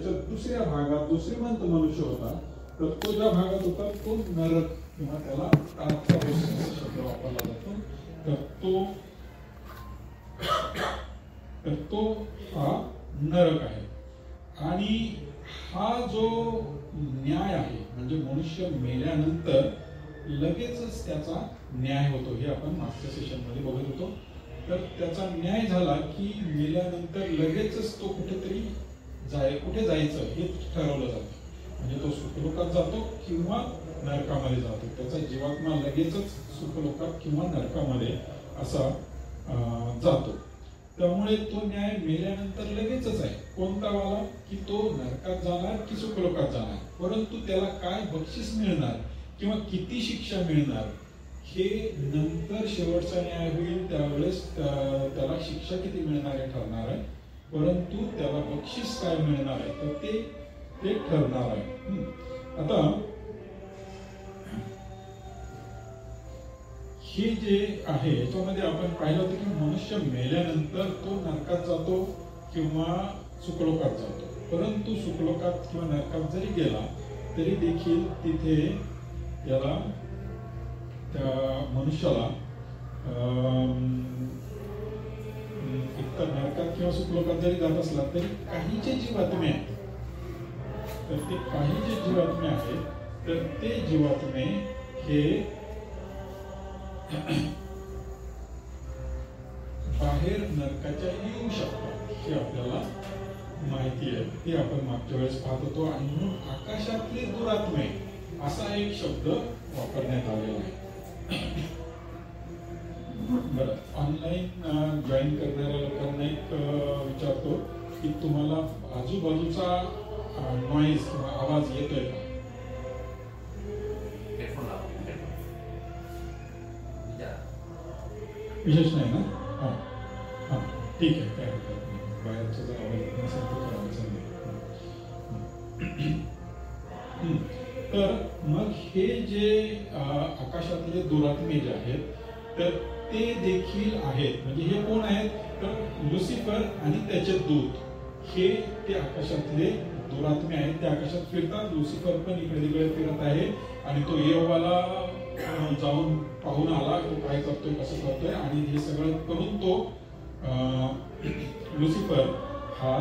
दुसऱ्या भागात दुसरीमंत मनुष्य होता, तर तो ज्या भागात होता तो नरक किंवा त्याला शब्द वापरला जातो. तर तो हा नरक आहे. आणि हा जो न्याय आहे म्हणजे मनुष्य मेल्यानंतर लगेचच त्याचा न्याय होतो, हे आपण मागच्या सेशनमध्ये बघत होतो. तर त्याचा न्याय झाला की मेल्यानंतर लगेचच तो कुठे जायचं हे ठरवलं जातं. म्हणजे तो सुखलोकात जातो किंवा नरकामध्ये जातो. त्याचा जीवात्मा लगेचच सुखलोकात किंवा नरकामध्ये असा जातो. त्यामुळे तो न्याय मेल्यानंतर लगेचच आहे. कोणता वाला की तो नरकात जाणार की सुखलोकात जाणार, परंतु त्याला काय बक्षीस मिळणार किंवा किती शिक्षा मिळणार हे नंतर शेवटचा न्याय होईल त्यावेळेस त्याला शिक्षा किती मिळणार हे ठरणार आहे. परंतु त्याला बक्षीस काय मिळणार आहे तर ते ठरणार आहे. आता हे जे आहे याच्यामध्ये आपण पाहिलं होतं की मनुष्य मेल्यानंतर तो नरकात जातो किंवा सुखलोकात जातो. परंतु सुखलोकात किंवा नरकात जरी गेला तरी देखील तिथे त्याला त्या मनुष्याला एकतर नरकात किंवा सुखलोकात जरी जात असला तरी काही जे जीवात्मे आहेत तर ते काही जे जीवात्मे आहेत तर ते जीवात्मे हे बाहेर नरकाच्या येऊ शकतात हे आपल्याला माहिती आहे. ते आपण मागच्या वेळेस पाहत होतो. आणि म्हणून आकाशातले दुरात्मे असा एक शब्द वापरण्यात आलेला आहे. बरं, ऑनलाईन जॉईन करणाऱ्या लोकांना एक विचारतो की तुम्हाला आजूबाजूचा नॉईज किंवा आवाज येतोय का? विशेष नाही ना? हां ठीक आहे, काय हरकत नाही. बाहेरचा जर आवाज येत नसेल तर करायचं नाही. तर मग हे जे आकाशातले दुरात्मे जे आहेत तर ते देखील आहेत. म्हणजे हे कोण आहेत तर लुसिफर आणि त्याचे दूत हे ते आकाशातले दुरात्मे आहेत. ते आकाशात फिरतात. लुसिफर पण इकडे तिकडे फिरत आहे आणि तो यहोवाला जाऊन पाहून आला तो काय करतोय कसं करतोय आणि हे सगळं करून तो लुसिफर हा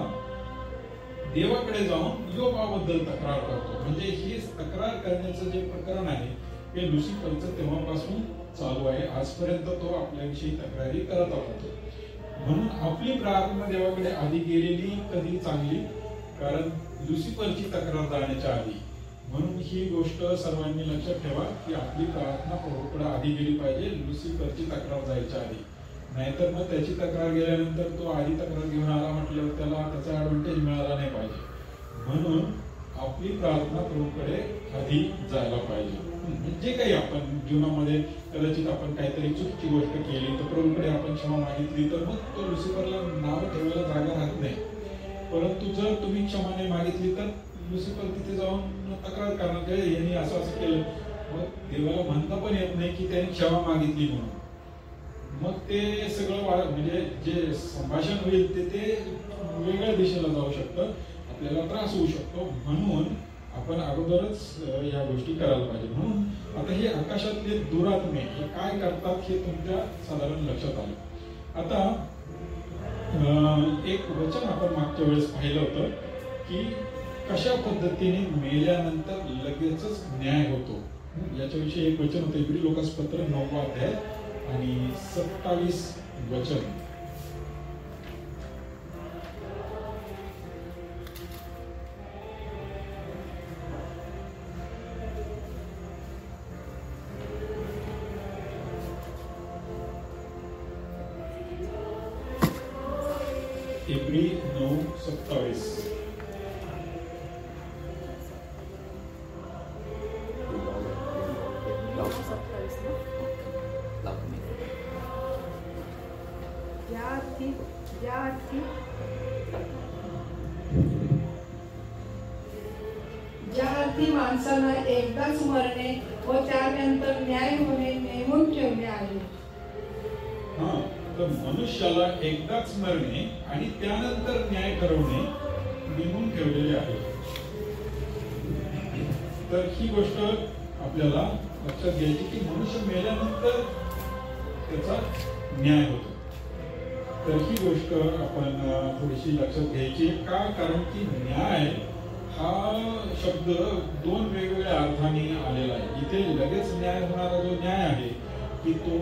देवाकडे जाऊन योबाबद्दल तक्रार करतो. म्हणजे ही तक्रार करण्याचं जे प्रकरण आहे हे लुसिफरचं तेव्हापासून चालू आहे. आजपर्यंत तो आपल्याविषयी तक्रारी करत राहतो. म्हणून आपली प्रार्थना देवाकडे आधी गेलेली कधी चांगली, कारण लुसिफरची तक्रार जाण्याच्या आधी. म्हणून ही गोष्ट सर्वांनी लक्षात ठेवा की आपली प्रार्थना प्रभूकडे आधी गेली पाहिजे लुसिफरची तक्रार जायच्या आधी. नाहीतर मग त्याची तक्रार गेल्यानंतर तो आधी तक्रार घेऊन आला म्हटल्यावर त्याला त्याचा ऍडव्हान्टेज मिळाला नाही पाहिजे. म्हणून आपली प्रार्थना प्रभूकडे आधी जायला पाहिजे. जे काही आपण जीवनामध्ये कदाचित आपण काहीतरी चुकीची गोष्ट केली तर प्रभूकडे आपण क्षमा मागितली तर मग तो लुसिफरला नाव ठेवायला जागा राहत नाही. परंतु जर तुम्ही क्षमा नाही मागितली तर लुसिफर तिथे जाऊन तक्रार करणार की यांनी असं असं केलं. मग देवाला म्हणता पण येत नाही की त्यांनी क्षमा मागितली म्हणून. मग ते सगळं म्हणजे जे संभाषण होईल ते वेगळ्या दिशेला जाऊ शकतं, आपल्याला त्रास होऊ शकतो. म्हणून आपण अगोदरच या गोष्टी करायला पाहिजे. म्हणून आता हे आकाशातले दुरात्मे हे काय करतात हे तुमच्या साधारण लक्षात आलं. आता एक वचन आपण मागच्या वेळेस पाहिलं होतं की कशा पद्धतीने मेल्यानंतर लगेचच न्याय होतो. याच्याविषयी एक वचन होतं इब्री लोकासपत्र 9 अध्याय आणि 27 वचन. इब्री 9:27. ज्या अर्थी माणसाला एकदाच मरणे व त्यानंतर न्याय होणे नेमून ठेवले आहे. तर मनुष्याला एकदाच मरणे आणि त्यानंतर न्याय ठरवणे नेमून ठेवलेले आहे. तर ही गोष्ट आपल्याला लक्षात घ्यायची की मनुष्य मेल्यानंतर त्याचा न्याय होतो. तर ही गोष्ट आपण थोडीशी लक्षात घ्यायची का, कारण की न्याय हा शब्द दोन वेगवेगळ्या अर्थाने आलेला आहे. इथे लगेच न्याय होणारा जो न्याय आहे की तो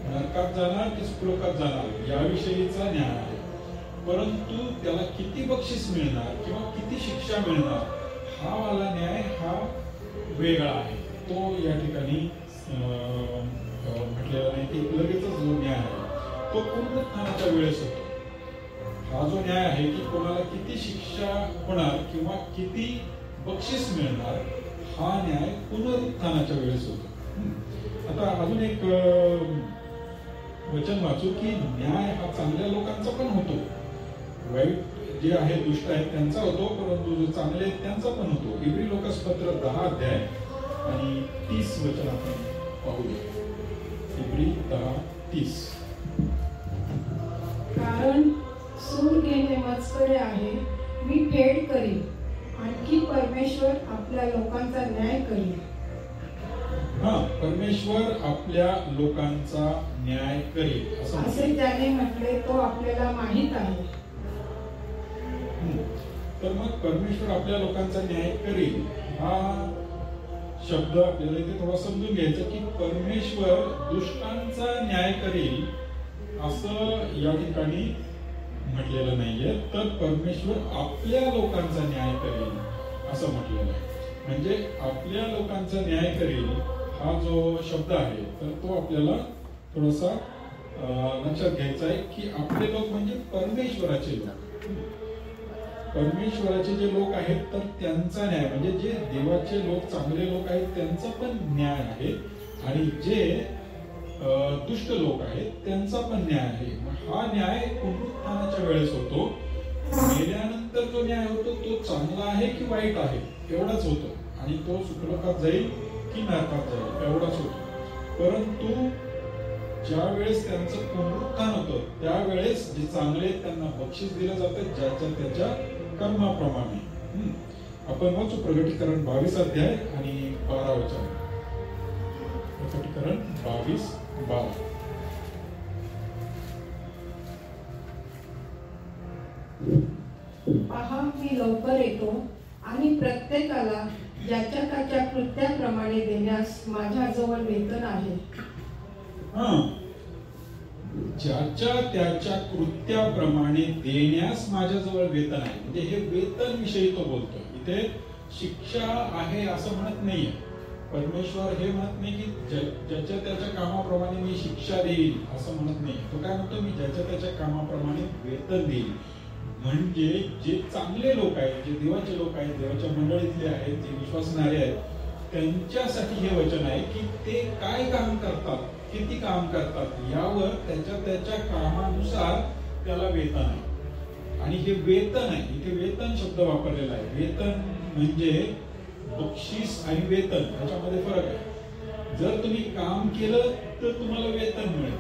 नरकात जाणार की सुखलोकात जाणार याविषयीचा न्याय आहे. परंतु त्याला किती बक्षीस मिळणार किंवा किती शिक्षा मिळणार हा वाला न्याय हा वेगळा आहे. तो या ठिकाणी म्हटलेला नाही की लगेचच जो न्याय आहे तो पुनरुत्थानाच्या वेळेस होतो. हा जो न्याय आहे की कोणाला किती शिक्षा होणार किंवा किती बक्षीस मिळणार हा न्याय पुनरुत्थानाच्या वेळेस होतो. आता अजून एक वचन वाचू की न्याय हा चांगल्या लोकांचा पण होतो, वाईट जे आहे दुष्ट आहेत त्यांचा होतो, परंतु जो चांगले आहेत त्यांचा पण होतो. इब्री लोकासपत्र 10 अध्याय आणि 30 वचन आपण पाहूया. इब्री 10:30. कारण सूड घेणे मजकडे आहे, मी फेड करीन, आणखी परमेश्वर आपल्या लोकांचा न्याय करीन. परमेश्वर आपल्या लोकांचा न्याय करेल असे त्याने म्हटले, तो आपल्याला माहित आहे. तर मग परमेश्वर आपल्या लोकांचा न्याय करेल हा शब्द आपल्याला इथे थोडा समजून घ्यायचा की परमेश्वर दुष्टांचा न्याय करेल असं या ठिकाणी म्हटलेलं नाहीये, तर परमेश्वर आपल्या लोकांचा न्याय करेल असं म्हटलेलं आहे. म्हणजे आपल्या लोकांचा न्याय करेल हा जो शब्द आहे तर तो आपल्याला थोडासा लक्षात घ्यायचा आहे की आपले लोक म्हणजे परमेश्वराचे लोक. परमेश्वराचे जे लोक आहेत तर त्यांचा न्याय म्हणजे जे देवाचे लोक चांगले लोक आहेत त्यांचा पण न्याय आहे आणि जे दुष्ट लोक आहेत त्यांचा पण न्याय आहे. हा न्याय पुनरुत्थानाच्या वेळेस होतो. मेल्यानंतर जो न्याय होतो तो चांगला आहे की वाईट आहे एवढाच होतो आणि तो सुखलोकात जाईल की नरकात जाईल एवढाच होतो. परंतु ज्या वेळेस त्यांचं पुनरुत्थान होतं त्यावेळेस जे चांगले त्यांना बक्षीस दिलं जातं ज्याच्या त्याच्या कर्माप्रमाणे. आपण वाचू प्रकटीकरण 22 अध्याय आणि 12 वचन. प्रकटीकरण 22:12. पहा, मी लवकर येतो आणि प्रत्येकाला ज्याच्या त्याच्या कृत्याप्रमाणे देण्यास माझ्याजवळ वेतन आहे. ज्याच्या त्याच्या कृत्याप्रमाणे देण्यास माझ्याजवळ वेतन आहे. म्हणजे हे वेतन विषयी तो बोलतोय. इथे शिक्षा आहे असं म्हणत नाहीये. परमेश्वर हे म्हणत नाही की ज्याच्या त्याच्या कामाप्रमाणे मी शिक्षा देईल असं म्हणत नाही. तो काय म्हणतो, मी ज्याच्या त्याच्या कामाप्रमाणे वेतन देईल. म्हणजे जे चांगले लोक आहेत, जे देवाचे लोक आहेत, देवाच्या मंडळीतले आहेत, जे विश्वासणारे आहेत, त्यांच्यासाठी हे वचन आहे की ते काय काम करतात, किती काम करतात यावर त्याच्या त्याच्या कामानुसार त्याला वेतन आहे. आणि हे वेतन आहे, इथे वेतन शब्द वापरलेला आहे. वेतन म्हणजे बक्षीस आणि वेतन याच्यामध्ये फरक आहे. जर तुम्ही काम केलं तर तुम्हाला वेतन मिळेल.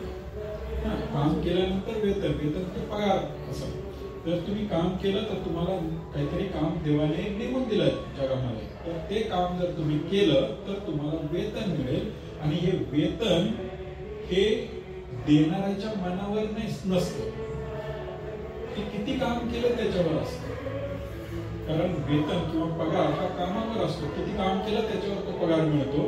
काम केल्यानंतर वेतन, वेतन ते पगार असं. तर तुम्ही काम केलं तर तुम्हाला काहीतरी काम देवाने नेमून दिलं जगामध्ये, तर ते काम जर तुम्ही केलं तर तुम्हाला वेतन मिळेल. आणि हे वेतन हे देणाऱ्याच्या मनावर नसतं, की किती काम केलं त्याच्यावर असतं. कारण वेतन किंवा पगार हा कामावर असतो. किती काम केलं त्याच्यावर तो पगार मिळतो.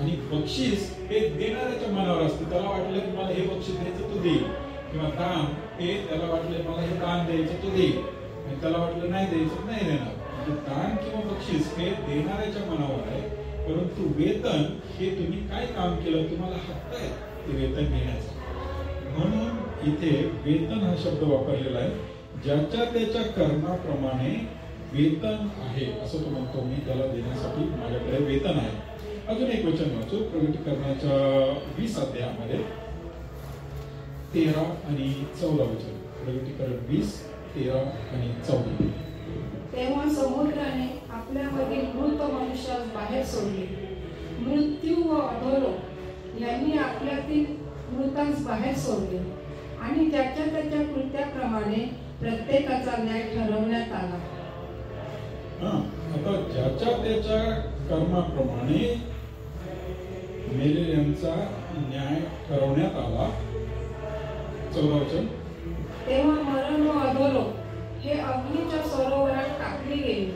आणि बक्षीस हे देणाऱ्याच्या मनावर असतं. त्याला वाटलं की मला हे बक्षीस द्यायचं तो देईल, किंवा दान हे त्याला वाटलं मला हे दान द्यायचं तो देईल, आणि त्याला वाटलं नाही द्यायचं नाही देणार. म्हणजे दान किंवा बक्षीस हे देणाऱ्याच्या मनावर आहे. परंतु वेतन हे तुम्ही काय काम केलं तुम्हाला हक्क आहे ते वेतन घेण्याचा. म्हणून इथे वेतन हा शब्द वापरलेला आहे. ज्याच्या त्याच्या कर्माप्रमाणे वेतन आहे असं तो म्हणतो. मी त्याला देण्यासाठी माझ्याकडे वेतन आहे. अजून एक वचन वाचू प्रकटीकरणाच्या 20 अध्यायामध्ये 13 आणि 14 वचन. प्रकटीकरण 20:13 आणि 14. तेव्हा समुद्राने आपल्यामधील मृत मनुष्यास बाहेर सोडले. मृत्यू व अधोलोक यांनी आपल्यातील मृतांस बाहेर सोडले आणि त्याच्या त्याच्या कृत्याप्रमाणे प्रत्येकाचा न्याय ठरवण्यात आला. आता ज्याच्या त्याच्या कर्माप्रमाणे मेलेल्यांचा न्याय ठरवण्यात आला. 14 वचन. तेव्हा मरण व अधोलोक हे अग्नीच्या सरोवरात टाकले गेले.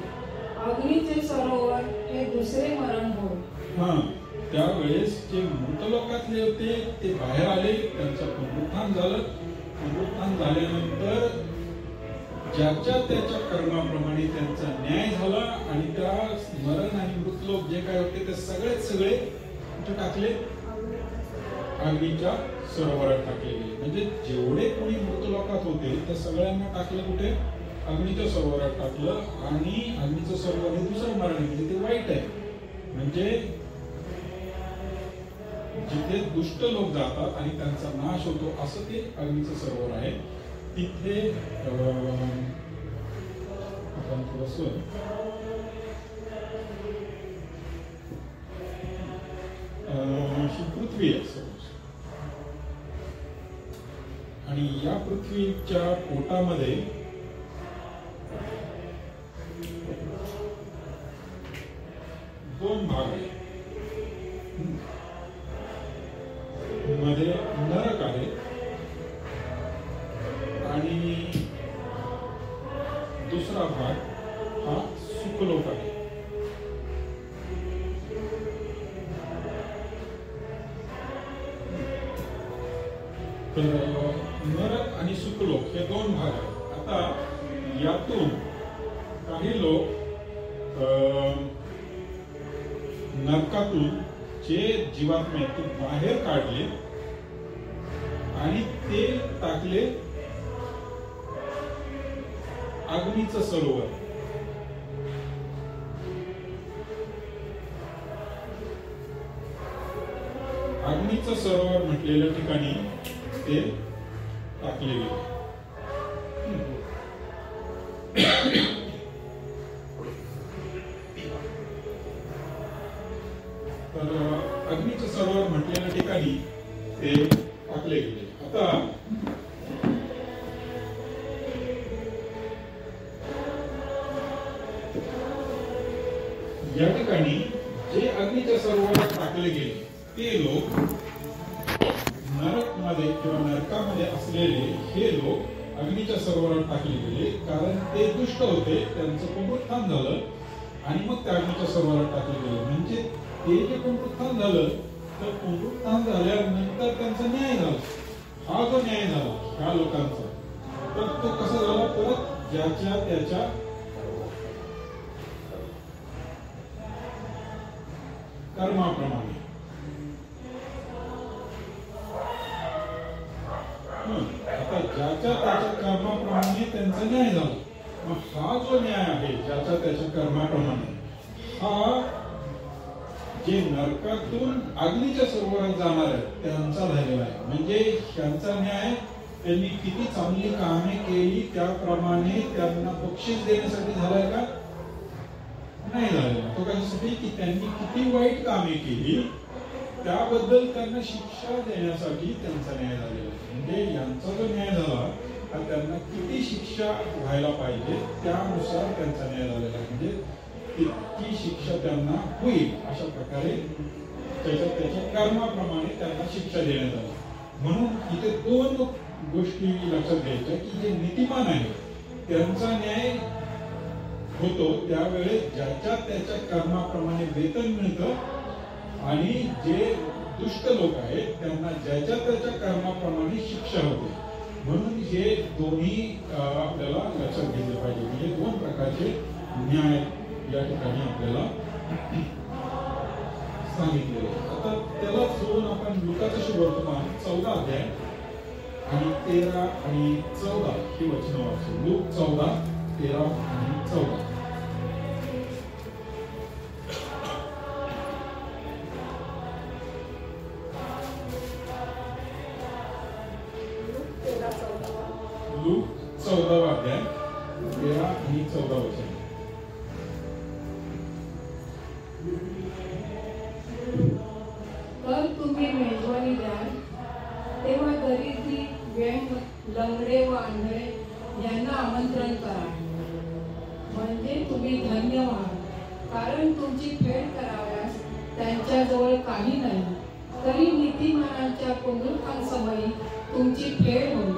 अग्नीचे सरोवर हे दुसरे मरण होय. त्यावेळेस जे मृतलोकातले होते ते बाहेर आले, त्यांचं पुनरुत्थान झालं. पुनरुत्थान झाल्यानंतर ज्याच्या त्याच्या कर्माप्रमाणे त्यांचा न्याय झाला आणि त्या मरण आणि मृतलोक जे काय होते ते सगळे कुठे टाकले? अग्नीच्या सरोवरात टाकले गेले. म्हणजे जेवढे कोणी मृतलोकात होते त्या सगळ्यांना टाकलं कुठे? अग्नीच्या सरोवरात टाकलं. आणि अग्नीचं सरोवर हे दुसरं मरण आहे, म्हणजे ते वाईट आहे. म्हणजे जिथे दुष्ट लोक जातात आणि त्यांचा नाश होतो असं ते अग्नीचं सरोवर आहे. तिथे आपण थोडस पृथ्वी आहे आणि या पृथ्वीच्या पोटामध्ये दोन भाग आहेत. मध्ये नरक आहे आणि दुसरा भाग हा सुखलोक आहे. तर नरक आणि सुखलोक हे दोन भाग आहेत. आता यातून काही लोक नरकातून जे जीवात्मे ते बाहेर काढले आणि ते टाकले अग्नीचं सरोवर. अग्नीचं सरोवर म्हटलेल्या ठिकाणी ते टाकले गेले. तर अग्नीचं सरोवर म्हटलेल्या ठिकाणी ते टाकले गेले. आता या ठिकाणी जे अग्नीच्या सरोवरात टाकले गेले ते लोक नरकमध्ये किंवा नरकामध्ये असलेले हे लोक अग्नीच्या सरोवरात टाकले गेले, कारण ते दुष्ट होते. त्यांचं पुनरुत्थान झालं आणि मग त्या अग्नीच्या सरोवरात टाकले गेले. म्हणजे ते जे पुनरुत्थान झालं तर पुनरुत्थान झाल्यानंतर त्यांचा न्याय झाला. हा जो न्याय झाला ह्या लोकांचा, तर तो कसा झाला? परत ज्याच्या त्याच्या कर्माप्रमाणे. आता ज्याच्या त्याच्या कर्माप्रमाणे त्यांचा न्याय झाला. मग हा जो न्याय आहे ज्याच्या त्याच्या कर्माप्रमाणे, हा जे नरकातून अग्नीच्या सरोवरात जाणार आहेत त्यांचा झालेला आहे. म्हणजे त्यांचा न्याय, त्यांनी किती चांगली कामे केली त्याप्रमाणे त्यांना बक्षीस देण्यासाठी झालाय का? नाही झालेला. तो कशासाठी? की त्यांनी किती वाईट कामे केली त्याबद्दल त्यांना शिक्षा देण्यासाठी त्यांचा न्याय झालेला आहे. म्हणजे यांचा जो न्याय झाला त्यांना किती शिक्षा व्हायला पाहिजे त्यानुसार त्यांचा न्याय झालेला आहे. म्हणजे तितकी शिक्षा त्यांना होईल अशा प्रकारे त्याच्या कर्माप्रमाणे त्यांना शिक्षा देण्यात आली. म्हणून इथे दोन गोष्टी लक्षात घ्यायच्या की जे नीतिमान आहे त्यांचा न्याय होतो त्यावेळेस ज्याच्या त्याच्या कर्माप्रमाणे वेतन मिळतं आणि जे दुष्ट लोक आहेत त्यांना ज्याच्या त्याच्या कर्माप्रमाणे शिक्षा होते. म्हणून हे दोन्ही आपल्याला लक्षात घेतले पाहिजे. म्हणजे दोन प्रकारचे न्याय या ठिकाणी आपल्याला सांगितलेले. आता त्याला सोडून आपण लुकाचं शुभवर्तमान 14 अध्याय आणि 13 आणि 14 ही वचनं वाचू. लूक 14, 13 आणि 14. लूक 14 अध्याय 13 आणि 14 वचन. तर तुम्ही मेजवानी द्याल तेव्हा दरिद्री, व्यंग, लंगडे व आंधळे यांना तुम्ही धन्य व्हाल, कारण तुमची फेड कराव्यास त्यांच्याजवळ काही नाही, तरी नीतिमानांच्या पुनरुत्थानासमयी तुमची फेड होईल.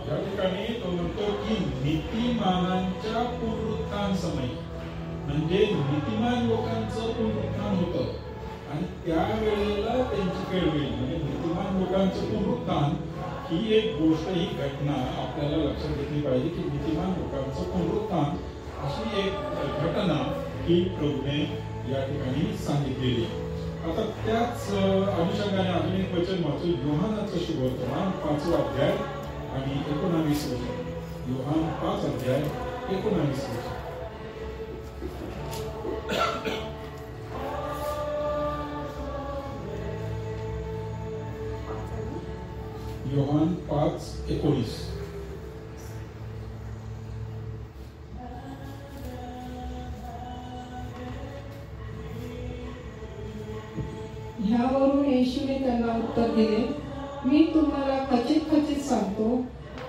या ठिकाणी तो म्हणतो की नीतिमानांच्या पुनरुत्थान समयी, म्हणजे नीतिमान लोकांचं पुनरुत्थान होतं आणि त्यावेळेला त्यांची फेड होईल. म्हणजे नीतिमान लोकांचं पुनरुत्थान ही एक गोष्ट, ही घटना आपल्याला लक्षात घेतली पाहिजे की नीतिमान लोकांचं पुनरुत्थान अशी एक घटना ही प्रभूने या ठिकाणी सांगितलेली. आता त्याच अनुषंगाने अजून एक वचन वाचू, योहानाचं शुभवर्तमान 5 अध्याय आणि 19 वचन. योहान 5 अध्याय 19 वचन. योहान 5:19. ह्यावरून येशूने त्यांना उत्तर दिले, मी तुम्हाला खचित खचित सांगतो,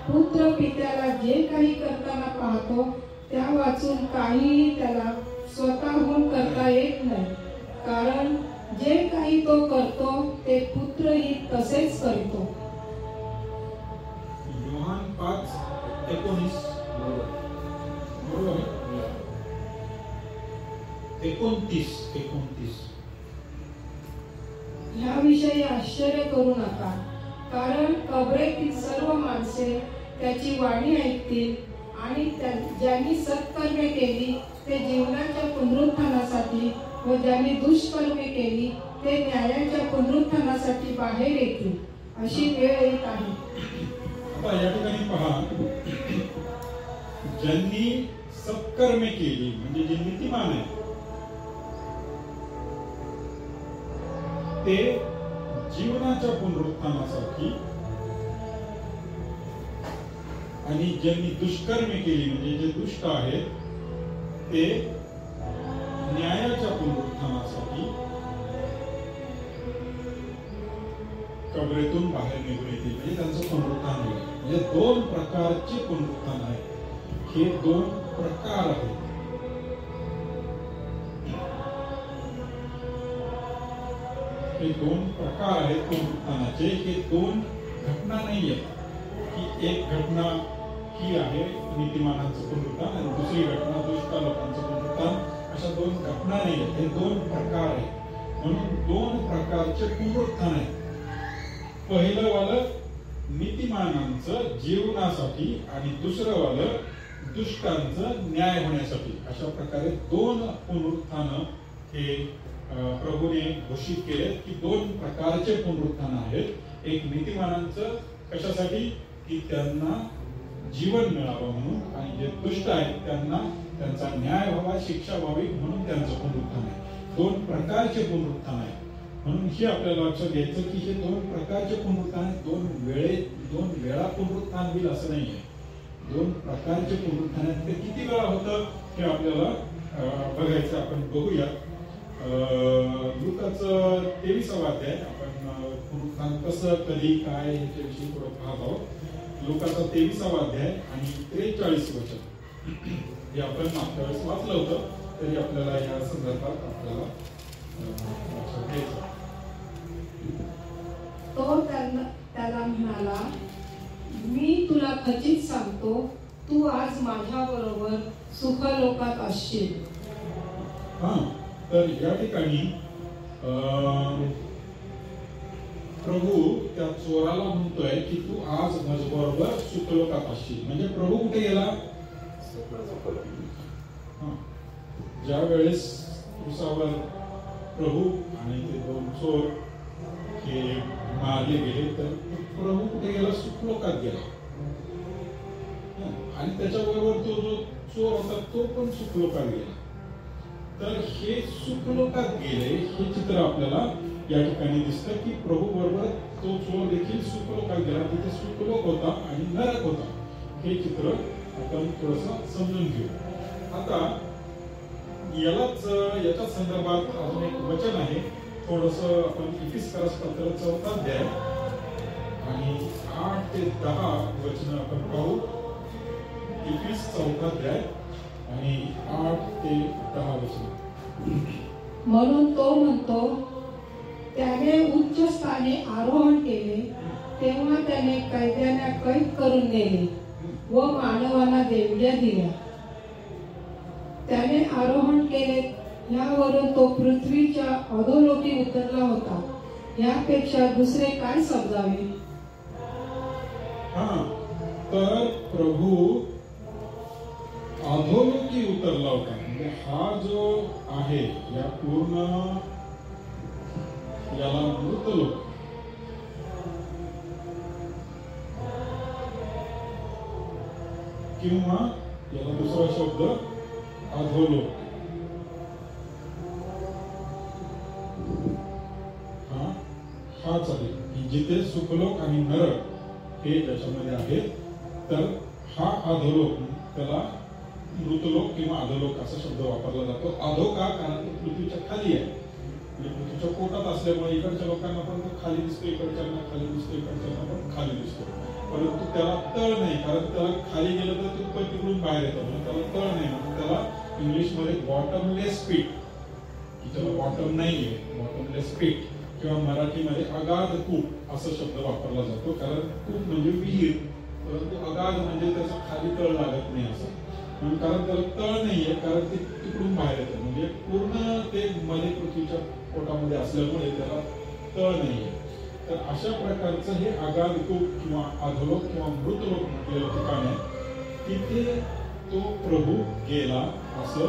पुत्र पित्याला जे काही करताना पाहतो त्या वाचून काहीही त्याला स्वतःहून करता येत नाही, कारण जे काही तो करतो ते पुत्रही तसेच करतो. योहान 5:19 बरोबर आहे. 29. ह्याविषयी आश्चर्य करू नका, कारण कबरेतील सर्व माणसे त्याची वाणी ऐकतील आणि ज्यांनी सत्कर्मे केली ते जीवनाच्या पुनरुत्थानासाठी व ज्यांनी दुष्कर्मे केली ते न्यायाच्या पुनरुत्थानासाठी बाहेर येतील. अशी वेळ येत आहे. आता या ठिकाणी पहा, ज्यांनी सत्कर्मे केली म्हणजे जे नीतिमान आहे ते जीवनाच्या पुनरुत्थानासाठी, आणि ज्यांनी दुष्कर्मे केली म्हणजे जे दुष्ट आहेत ते न्यायाच्या पुनरुत्थानासाठी कबरेतून बाहेर निघून येतील, म्हणजे त्यांचं पुनरुत्थान होईल. म्हणजे 2 प्रकारचे पुनरुत्थान आहे. हे 2 प्रकार आहेत. हे 2 प्रकार आहेत पुनरुत्थानाचे. हे 2 घटना नाही आहेत की एक घटना ही आहे नीतिमानांचं पुनरुत्थान आणि दुसरी घटना दुष्ट लोकांचं पुनरुत्थान. अशा 2 घटना नाही आहेत. हे 2 प्रकार आहेत. म्हणून 2 प्रकारचे पुनरुत्थान आहेत. पहिलं वालं नीतिमानांचं जीवनासाठी आणि दुसरं वालं दुष्टांचं न्याय होण्यासाठी. अशा प्रकारे 2 पुनरुत्थान हे प्रभूने घोषित केले की 2 प्रकारचे पुनरुत्थान आहेत. एक नीतिमानांचं कशासाठी की त्यांना जीवन मिळावं म्हणून, आणि जे दुष्ट आहेत त्यांना त्यांचा न्याय व्हावा, शिक्षा व्हावी म्हणून त्यांचं पुनरुत्थान आहे. 2 प्रकारचे पुनरुत्थान आहे. म्हणून हे आपल्याला लक्षात घ्यायचं की हे 2 प्रकारचे पुनरुत्थान, 2 वेळा पुनरुत्थान होईल असं नाहीये. 2 प्रकारचे पुनरुत्थान आहेत. ते किती वेळा होतं हे आपल्याला बघायचं. आपण बघूया. लूकाचं 23वा अध्याय. आपण पुनरुत्थान कसं, कधी, काय याच्याविषयी थोडं पाहत आहोत. लूकाचा 23वा अध्याय आणि 43 वचन. हे आपण मागच्या वेळेस वाचलं होतं, तरी आपल्याला या संदर्भात आपल्याला लक्षात घ्यायचं. तो त्याला म्हणाला, मी तुला खचित सांगतो, तू आज माझ्या बरोबर सुखलोकात असशील. तर या ठिकाणी प्रभू त्या चोराला म्हणतोय की तू आज माझ्याबरोबर सुखलोकात असशील. म्हणजे प्रभू कुठे गेला? ज्या वेळेस क्रूसावर प्रभू आणि ते 2 चोर हे मारले गेले तर प्रभू कुठे गेला? सुखलोकात गेला. आणि त्याच्याबरोबर तो जो चोर होता तो पण सुखलोकात गेला. तर हे सुखलोकात गेले हे चित्र आपल्याला या ठिकाणी दिसतं की प्रभू बरोबर तो चोर देखील सुखलोकात गेला. तिथे सुखलोक होता आणि नरक होता. हे चित्र आपण थोडंसं समजून घेऊ. आता याच्या संदर्भात अजून एक वचन आहे. थोडंसं आपण इफिसियन्स पत्र 4 अध्याय आणि 8 ते 10 वचन आपण पाहू. इफिसियन्स 4 अध्याय आणि 8 ते 10 वचन. म्हणून तो म्हणतो, त्याने उच्च स्थानी आरोहण केले, तेव्हा त्याने कैद्यांना कैद करून नेले व मानवांना देणग्या दिल्या. त्याने आरोहण केले यावरून तो पृथ्वीच्या अधोलोकी उतरला होता. यापेक्षा दुसरे काय समजावे? तर प्रभू अधोलोकी उतरला होता. म्हणजे हा जो आहे या पूर्ण याला मृतलोक किंवा याला दुसरा शब्द अधोलोक. हाच आहे की जिथे सुखलोक आणि नरक हे त्याच्यामध्ये आहेत. तर हा अधोलोक, त्याला मृतलोक किंवा अधोलोक असा शब्द वापरला जातो. अधो का? कारण तो पृथ्वीच्या खाली आहे, पृथ्वीच्या पोटात असल्यामुळे इकडच्या लोकांना पण तो खाली दिसतो, इकडच्यांना खाली दिसतो, इकडच्यांना पण खाली दिसतो. परंतु त्याला तळ नाही, कारण त्याला खाली गेलं तर तो तिकडून बाहेर येतो, म्हणून त्याला तळ नाही. म्हणून त्याला इंग्लिशमध्ये बॉटमलेस पिट, त्याला बॉटम नाहीये, बॉटमलेस पिट, किंवा मराठीमध्ये अगाध कूप असा शब्द वापरला जातो. कारण कूप म्हणजे विहीर, परंतु अगाध म्हणजे त्याचा खाली तळ लागत नाही असं. म्हणून कारण त्याला तळ नाहीये, कारण ते तिकडून बाहेर येतं, म्हणजे पूर्ण ते मध्ये पृथ्वीच्या पोटामध्ये असल्यामुळे त्याला तळ नाहीये. तर अशा प्रकारचं हे अगाध कूप किंवा अधोलोक किंवा मृतलोक म्हटलेलं ठिकाण आहे. तिथे तो प्रभू गेला असं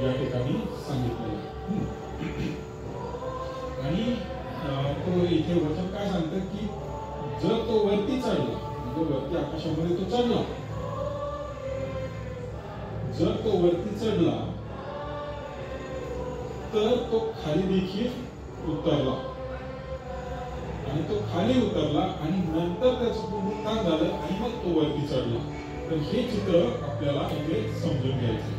या ठिकाणी सांगितलेलं आहे. आणि तो इथे वचन काय सांगतं की जर तो वरती चढला, म्हणजे वरती आकाशामध्ये तो चढला, जर तो वरती चढला तर तो खाली देखील उतरला, आणि तो खाली उतरला आणि नंतर त्याचं पुनरुत्थान झालं आणि मग तो वरती चढला. तर हे चित्र आपल्याला इथे समजून घ्यायचं.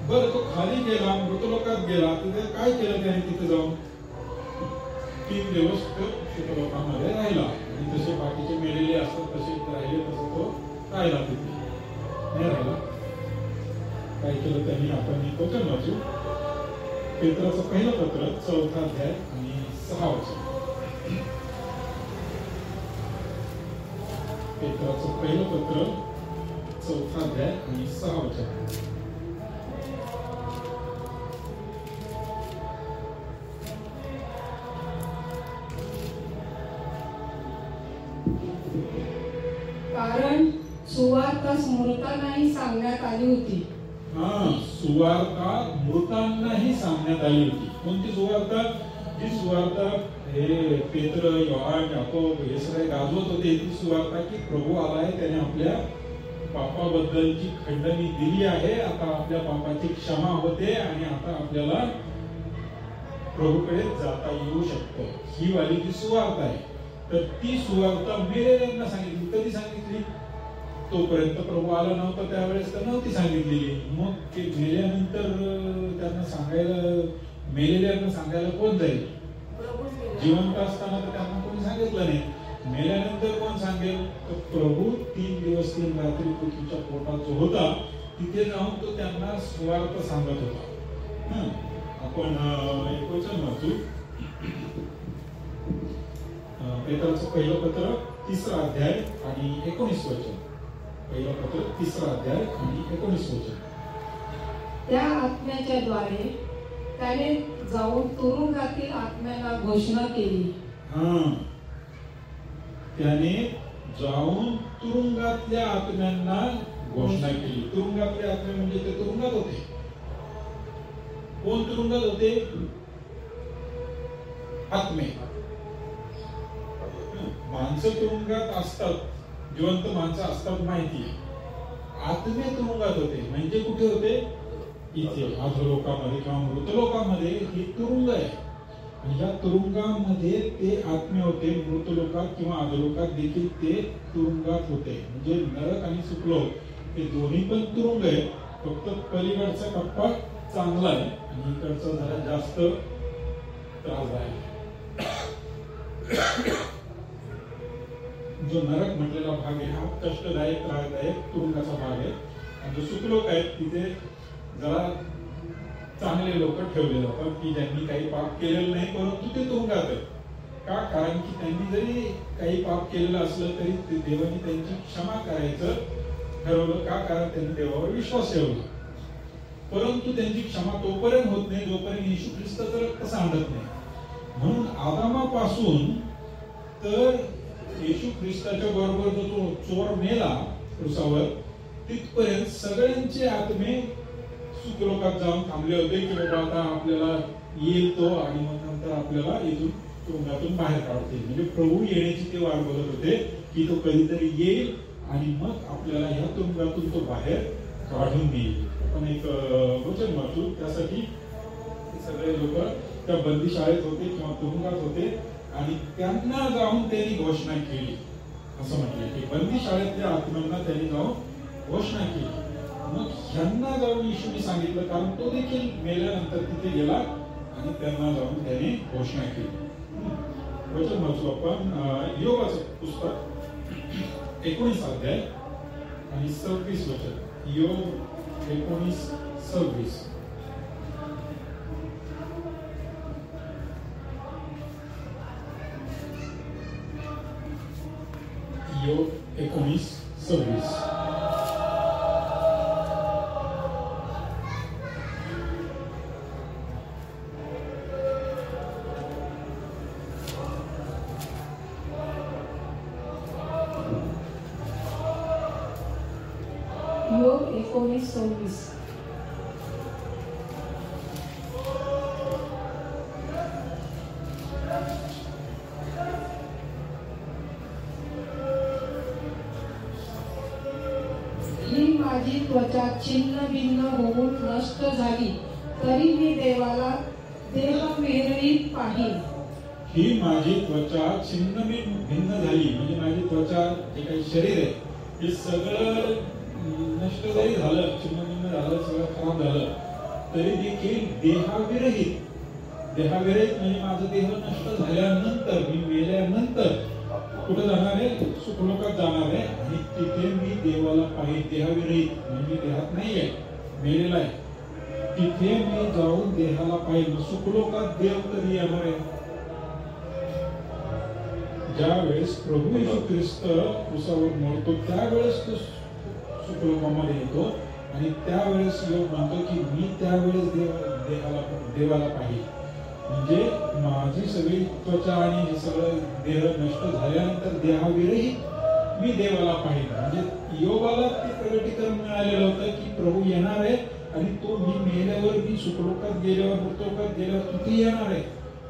बरं, तो खाली गेला, मृतलोकात गेला, तिथे काय केलं त्याने? तिथे जाऊन 3 दिवस तो शुक्रलोकामध्ये राहिला, आणि जसे बाकीचे मेलेले असतात तसे राहिले, तसं तो राहिला. तिथे नाही राहिला. काय केलं त्यांनी? आपण एक वचन वाचू. पेत्राचं पहिलं पत्र 4 अध्याय आणि 6 वचन. पेत्राचं पहिलं पत्र 4 अध्याय आणि 6 वचन. कारण सुवार्ता मृतांनाही सांगण्यात आली होती. सुवार्ता मृतांनाही सांगण्यात आली होती. कोणती सुवार्ता? जी सुवार्ता हे पेत्र, योहान, याकोब हे सगळे गाजवत होते, ती सुवार्ता की प्रभू आलाय, त्याने आपल्या पापाबद्दलची खंडणी दिली आहे, आता आपल्या पापाची क्षमा होते आणि आता आपल्याला प्रभूकडे जाता येऊ शकतं. ही वाली जी सुवार्ता आहे, तर ती सुवार्ता मेलेल्यांना सांगितली. कधी सांगितली? तोपर्यंत प्रभू आला नव्हता त्यावेळेस तर नव्हती सांगितलेली. मग ते मेल्यानंतर त्यांना सांगायला, मेलेल्यांना सांगायला कोण जाईल? जिवंत असताना तर त्यांना कोणी सांगितलं नाही. मेल्यानंतर कोण सांगेल? तर प्रभू 3 दिवस 3 रात्री पृथ्वीच्या पोटात जो होता तिथे जाऊन तो त्यांना सुवार्ता सांगत होता. आपण एक वचन वाचू. पेत्राचं पहिलं पत्र 3 अध्याय आणि 19 वचन. पहिलं पत्र 3 अध्याय आणि 19 वचन. त्या आत्म्याच्या द्वारे त्याने जाऊन तुरुंगातील आत्म्यांना घोषणा केली. त्याने जाऊन तुरुंगातल्या आत्म्यांना घोषणा केली. तुरुंगातले आत्मे म्हणजे ते तुरुंगात होते. कोण तुरुंगात होते? आत्मे. माणसं तुरुंगात असतात, जिवंत माणसं असतात माहिती. आत्मे तुरुंगात होते. म्हणजे कुठे होते? इथे अधोलोकामध्ये किंवा मृतलोकामध्ये हे तुरुंग आहे, आणि या तुरुंगामध्ये ते आत्मे होते. मृतलोकात किंवा अधोलोकात देखील ते तुरुंगात होते. म्हणजे नरक आणि सुखलोक हे दोन्ही पण तुरुंग आहे. फक्त पलीकडचा टप्पा चांगला आहे आणि इकडचा जरा जास्त त्रासदायक. जो नरक म्हटलेला भाग आहे हा कष्टदायक, त्रासदायक तुरुंगाचा भाग आहे. जो सुखलोक आहेत तिथे जरा चांगले लोक ठेवले जातात की ज्यांनी काही पाप केलेलं नाही परंतु ते तुरुंगात आहेत. का? कारण की त्यांनी जरी काही पाप केलेलं असलं तरी ते देवाने त्यांची क्षमा करायचं ठरवलं. का? कारण त्यांनी देवावर विश्वास ठेवला. परंतु त्यांची क्षमा तोपर्यंत होत नाही जोपर्यंत येशू ख्रिस्ताचं रक्त सांडत नाही. म्हणून आदामापासून तर येशू ख्रिस्ताच्या बरोबर जो तो चोर मेला क्रूसावर तिथपर्यंत सगळ्यांचे आत्मे सुखलोकात जाऊन थांबले होते की बाबा आता आपल्याला येईल तो आणि मग नंतर आपल्याला इथून तुरुंगातून बाहेर काढतील. म्हणजे प्रभू येण्याची ते वाट बघत होते की तो कधीतरी येईल आणि मग आपल्याला ह्या तुरुंगातून तो बाहेर काढून देईल. पण एक वचन वाचू त्यासाठी सगळे लोक त्या बंदीशाळेत होते किंवा तुरुंगात होते आणि त्यांना जाऊन त्यांनी घोषणा केली. असं म्हटलं की बंदीशाळेतल्या आत्म्यांना त्यांनी जाऊन घोषणा केली. मग ह्यांना जाऊन येशूने सांगितलं कारण तो देखील मेल्यानंतर तिथे गेला आणि त्यांना जाऊन त्याने घोषणा केली. वचन वाचू आपण योगाचं पुस्तक 19 अध्याय आणि 26 वचन. योग 19:26. योग 19:26. योग 19:26. ही माझी त्वचा छिन्न भिन्न होऊन नष्ट झाली तरी मी देवाला देहविरहित पाहीन. ही माझी त्वचा छिन्न भिन्न झाली म्हणजे माझी त्वचा जे काही शरीर आहे हे सगळं नष्ट जरी झालं छिन्न भिन्न झालं सगळं खराब झालं तरी देखील देहाविरहित म्हणजे माझा देह नष्ट झाल्यानंतर मी मेल्यानंतर कुठे जाणार आहे? सुखलोकात जाणार आहे आणि तिथे मी देवाला पाहिजे. देहाविरहित म्हणजे देहात नाहीये मेलेला आहे तिथे मी जाऊन देहाला पाहिजे. सुखलोकात देव कधी येणार आहे? ज्या वेळेस प्रभू येशू ख्रिस्त क्रूसावर मरतो त्यावेळेस तो सुखलोकामध्ये येतो आणि त्यावेळेस योग म्हणतो की मी त्यावेळेस देवाला पाहिजे. म्हणजे माझी सगळी त्वचा आणि हे सगळं देह नष्ट झाल्यानंतर देहाविरहित मी देवाला पाहिजे. म्हणजे योगाला ते प्रगटीकरण मिळालेलं होतं की प्रभू येणार आहे आणि तो मी मेल्यावर मी सुखलोकात गेल्यावर मृतलोकात गेल्यावर तिथे येणार आहे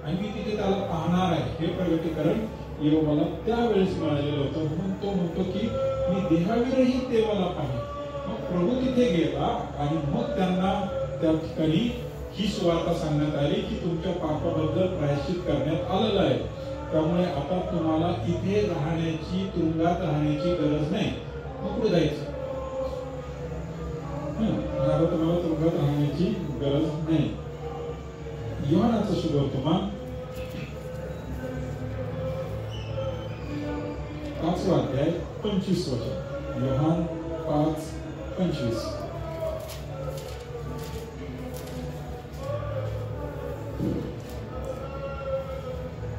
आणि मी तिथे त्याला पाहणार आहे. हे प्रगटीकरण योगाला त्यावेळेस मिळालेलं होतं. म्हणून तो म्हणतो की मी देहाविरहित देवाला पाहिजे. मग प्रभू तिथे गेला आणि मग त्यांना त्या ठिकाणी ही सुवार्ता सांगण्यात आली की तुमच्या पापाबद्दल प्रायश्चित करण्यात आलेलं आहे. त्यामुळे आता तुम्हाला इथे राहण्याची तुरुंगात राहण्याची गरज नाही. मग कुठे जायचं? आता तुम्हाला तुरुंगात राहण्याची गरज नाही. योहानाचा शुभवर्तमान 5 अध्याय 25 वचन. योहान 5:25.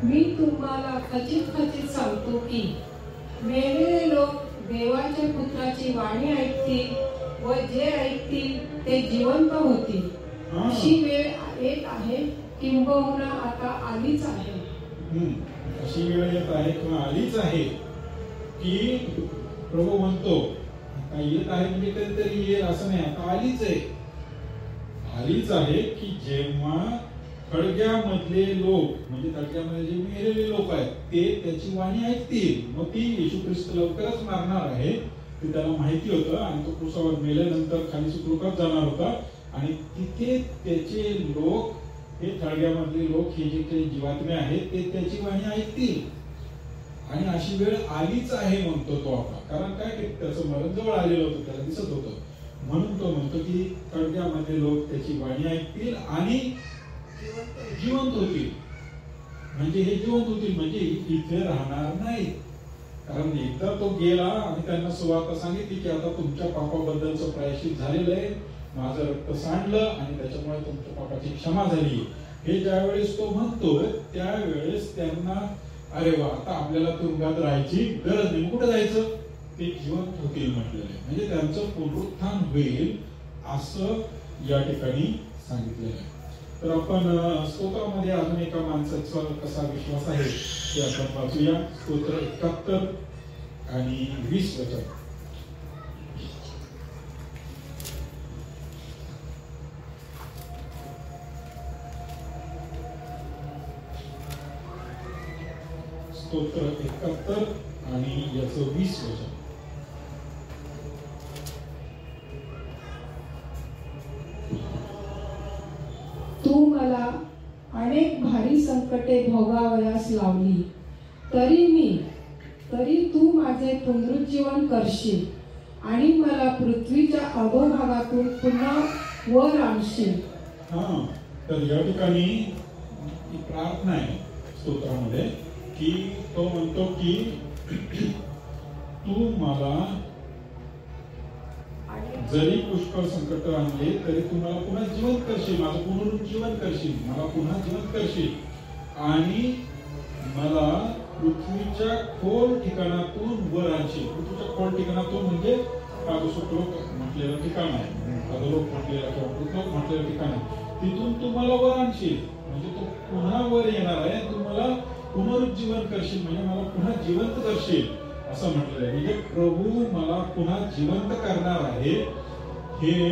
मी तुम्हाला खचित सांगतो की मेलेले लोक देवाच्या पुत्राची वाणी ऐकतील व जे ऐकतील ते जिवंत होतील. अशी वेळ येत आहे किंबहुना आता आलीच आहे. अशी वेळ येत आहे किंवा आलीच आहे की प्रभू म्हणतो आता येत आहे म्हणजे कधीतरी येईल असं नाही. आता आलीच आहे की जेव्हा थडग्यामधले लोक म्हणजे थडग्यामध्ये जे मेलेले लोक आहेत ते त्याची वाणी ऐकतील. मग ती येशू ख्रिस्त लवकरच मारणार आहे ते त्याला माहिती होतं आणि तो क्रूसावर मेल्यानंतर खाली सुखलोकात जाणार होता आणि तिथे त्याचे लोक हे थडग्यामधले लोक हे जे काही जीवात्मे आहेत ते त्याची वाणी ऐकतील. आणि अशी वेळ आलीच आहे म्हणतो तो आता. कारण काय की त्याचं मरण जवळ आलेलं होतं त्याला दिसत होतं. म्हणून तो म्हणतो की थडग्यामधले लोक त्याची वाणी ऐकतील आणि जिवंत होतील. म्हणजे हे जिवंत होतील म्हणजे इथे राहणार नाही. कारण एकदा तो गेला आणि त्यांना सुवार्ता सांगितली की आता तुमच्या पापाबद्दलचं प्रायश्चित झालेलं आहे, माझं रक्त सांडलं आणि त्याच्यामुळे तुमच्या पापाची क्षमा झाली, हे ज्यावेळेस तो म्हणतो त्यावेळेस त्यांना अरे वा, आता आपल्याला तुरुंगात राहायची गरज नाही, कुठे जायचं, ते जिवंत होतील म्हटलेलं आहे. म्हणजे त्यांचं पुनरुत्थान होईल असं या ठिकाणी सांगितलेलं आहे. तर आपण स्तोत्रामध्ये अजून एका माणसाचा कसा विश्वास आहे ते आपण वाचूया. स्तोत्र 71 आणि 20 वचन. स्तोत्र 71 आणि याचं 20 वचन. तू मला अनेक भारी संकटे भोगावयास लावली, तरी तू माझे पुनरुज्जीवन करशील आणि मला पृथ्वीच्या अधोभागातून पुन्हा वर आणशील. तर या ठिकाणी प्रार्थना आहे स्तोत्रामध्ये की तो म्हणतो की तू मला जरी पुष्कळ संकट आणले तरी तू मला पुन्हा जिवंत करशील, माझं पुनरुज्जीवन करशील, मला पुन्हा जिवंत करशील आणि मला पृथ्वीच्या खोल ठिकाणातून वर आणशील. पृथ्वीच्या खोल ठिकाणातून म्हणजे पादुसुखलोक म्हटलेलं ठिकाण आहे, पादलोक म्हटलेलं किंवा पृथ्वीलोक म्हटलेलं ठिकाण आहे, तिथून तू मला वर आणशील म्हणजे तू पुन्हा वर येणार आहे, तू मला पुनरुज्जीवन करशील म्हणजे मला पुन्हा जिवंत करशील असं म्हटलेलं आहे. म्हणजे प्रभू मला पुन्हा जिवंत करणार आहे हे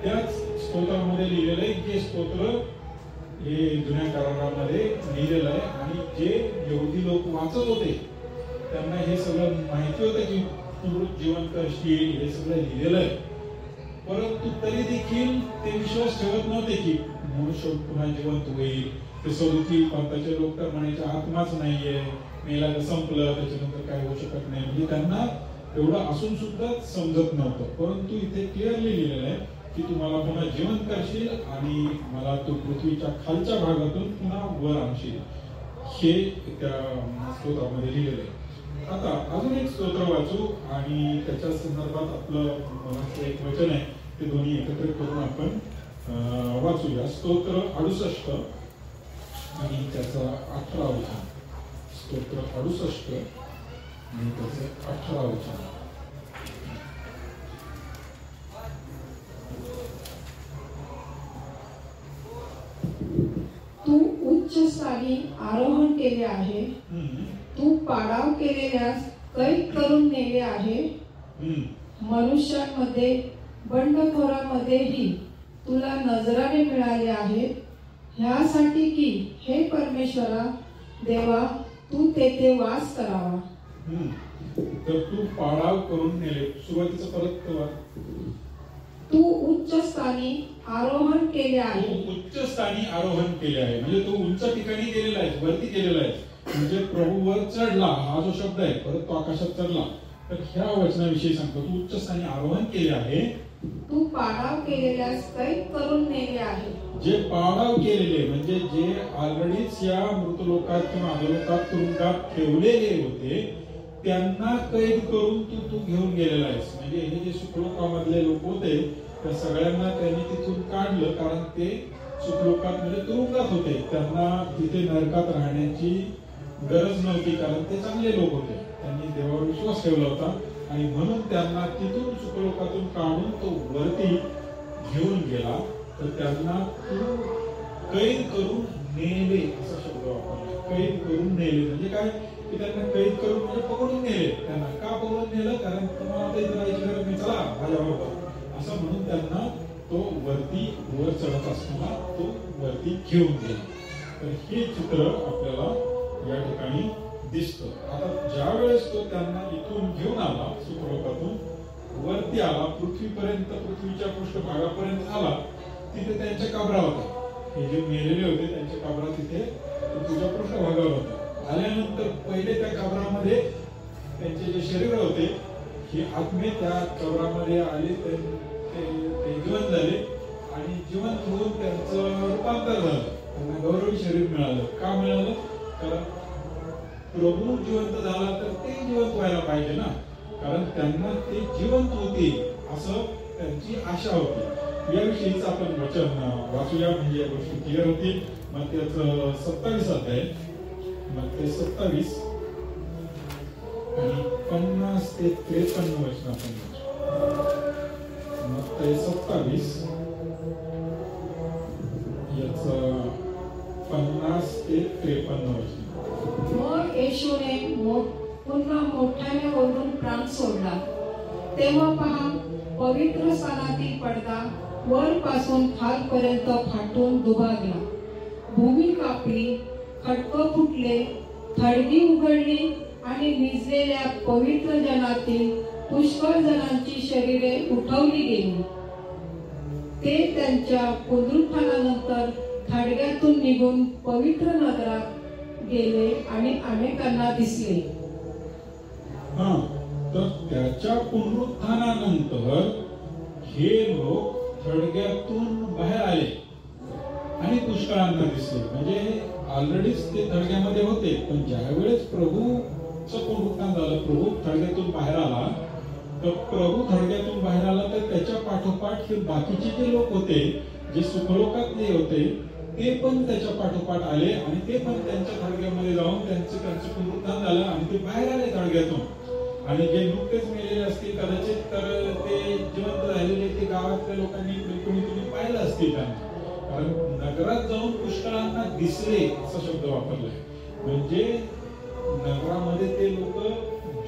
त्याच स्तोत्रामध्ये लिहिलेलं आहे. जे स्तोत्र हे जुन्या करारामध्ये लिहिलेलं आहे आणि जे यहुदी लोक वाचत होते त्यांना हे सगळं माहिती होतं की पुनरुज्जीवन करशील, हे सगळं लिहिलेलं आहे. परंतु तरी देखील ते विश्वास ठेवत नव्हते की मनुष्य पुन्हा जिवंत होईल. ते सदुकी पंथाचे लोक तर म्हणायचे आत्माच नाहीये, मेला तर संपलं, त्याच्यानंतर काय होऊ शकत नाही. म्हणजे त्यांना एवढं असून सुद्धा समजत नव्हतं. परंतु इथे क्लिअरली लिहिलेलं आहे की तू मला पुन्हा जिवंत करशील आणि मला तू पृथ्वीच्या खालच्या भागातून पुन्हा वर आणशील, हे त्या स्तोत्रामध्ये लिहिलेलं आहे. आता अजून एक स्तोत्र वाचू आणि त्याच्या संदर्भात आपलं एक वचन आहे, ते दोन्ही एकत्रित करून आपण वाचूया. स्तोत्र 68 आणि त्याचा 18 वचन. स्तोत्र 68 आणि त्याचं 18 वचन. तू उच्च स्थानी आरोहण केले आहे, तू पाडाव केलेल्यास कैद करून नेले आहे. मनुष्यांमध्ये बंडखोरांमध्येही तुला नजराने मिळाले आहे, ह्यासाठी की हे परमेश्वरा देवा तू तेथे वास करावा. तर तू पाडाव करून नेले. सुरुवातीचं परत तू उच्च स्थानी आरोहण केले आहे. उच्च स्थानी आरोहण केले आहे म्हणजे तू उंच ठिकाणी गेलेला आहे, वरती गेलेला आहे. म्हणजे प्रभू वर चढला हा जो शब्द आहे, परत तो आकाशात चढला. तर ह्या वचनाविषयी सांगतो. तू उच्च स्थानी आरोहण केले आहे, तू पाडाव केलेल्यास कैद करून नेले आहे. जे पाडाव केलेले म्हणजे जे ऑलरेडीच या मृतलोकात किंवा अधोलोकात तुरुंगात ठेवलेले होते त्यांना कैद करून तू घेऊन गेलेला आहेस. म्हणजे हे जे सुखलोकामधले लोक होते त्या सगळ्यांना त्यांनी तिथून काढलं, कारण ते सुखलोकात म्हणजे तुरुंगात होते. त्यांना तिथे नरकात राहण्याची गरज नव्हती, कारण ते चांगले लोक होते. त्यांनी देवावर विश्वास ठेवला होता आणि म्हणून त्यांना तिथून सुखलोकातून काढून तो वरती घेऊन गेला. तर त्यांना तू कैद करून नेले असा शब्द वापरला. कैद करून नेले म्हणजे काय की त्यांना कैद करून म्हणजे पकडून नेले. त्यांना का पकडून नेलं? कारण तुम्हाला आता इथे राहायची गरज नाही, चला माझ्याबरोबर असं म्हणून त्यांना तो वरती वर चढत असताना तो वरती घेऊन गेला. तर हे चित्र आपल्याला या ठिकाणी दिसतं. आता ज्या वेळेस तो त्यांना इथून घेऊन आला, सुखलोकातून वरती आला, पृथ्वीपर्यंत पृथ्वीच्या पृष्ठभागापर्यंत आला, तिथे त्यांच्या कबरा होत्या. हे जे मेलेले होते त्यांच्या कबरा तिथे पृथ्वीच्या पृष्ठभागावर होत्या. आल्यानंतर पहिले त्या कबरामध्ये त्यांचे जे शरीर होते हे आत्मे त्या कबरामध्ये आले, ते जिवंत झाले आणि जिवंत होऊन त्यांचं रूपांतर झालं. त्यांना गौरवी शरीर मिळालं. का मिळालं? कारण प्रभू जिवंत झाला तर ते जिवंत व्हायला पाहिजे ना, कारण त्यांना ते जिवंत होतील असं त्यांची आशा होती. याविषयीच आपण वचन वाचूया, म्हणजे गोष्टी क्लिअर होतील. मत्तेचं 27 अध्याय, मत्ते 27 आणि 50 ते 53 वचन आपण मत्ते 27 याचं 50 ते 53 वचन. मग येशूने पुन्हा मोठ्याने ओरडून प्राण सोडला. तेव्हा पहा, पवित्र स्थानातील पडदा वरपासून खालपर्यंत फाटून दुभागला. भूमी कापली, खडकं फुटले, थडगी उघडली आणि भिजलेल्या पवित्र जनातील पुष्कळ जणांची शरीरे उठवली गेली. ते त्यांच्या पुनरुत्थानानंतर थडग्यातून निघून पवित्र नगरात गेले आणि अनेकांना दिसले. तर त्याच्या पुनरुत्थानानंतर हे लोक थडग्यातून बाहेर आले आणि पुष्कळांना दिसले. म्हणजे ऑलरेडीच ते थडग्यामध्ये होते, पण ज्यावेळेस प्रभूचं पुनरुत्थान झालं, प्रभू थडग्यातून बाहेर आला, तर प्रभू थडग्यातून बाहेर आला तर त्याच्या पाठोपाठ हे बाकीचे जे लोक होते, जे सुखलोकातले होते, ते पण त्याच्या पाठोपाठ आले आणि ते पण त्यांच्या थडग्यामध्ये जाऊन त्यांचं पुनरुत्थान झालं आणि ते बाहेर आले थडग्यातून. आणि जे नुकतेच मेलेले असतील कदाचित, तर ते जिवंत झालेले ते गावातल्या लोकांनी कोणी पाहिलं असतील त्यांना, कारण नगरात जाऊन पुष्कळांना दिसले असा शब्द वापरलाय. म्हणजे नगरामध्ये ते लोक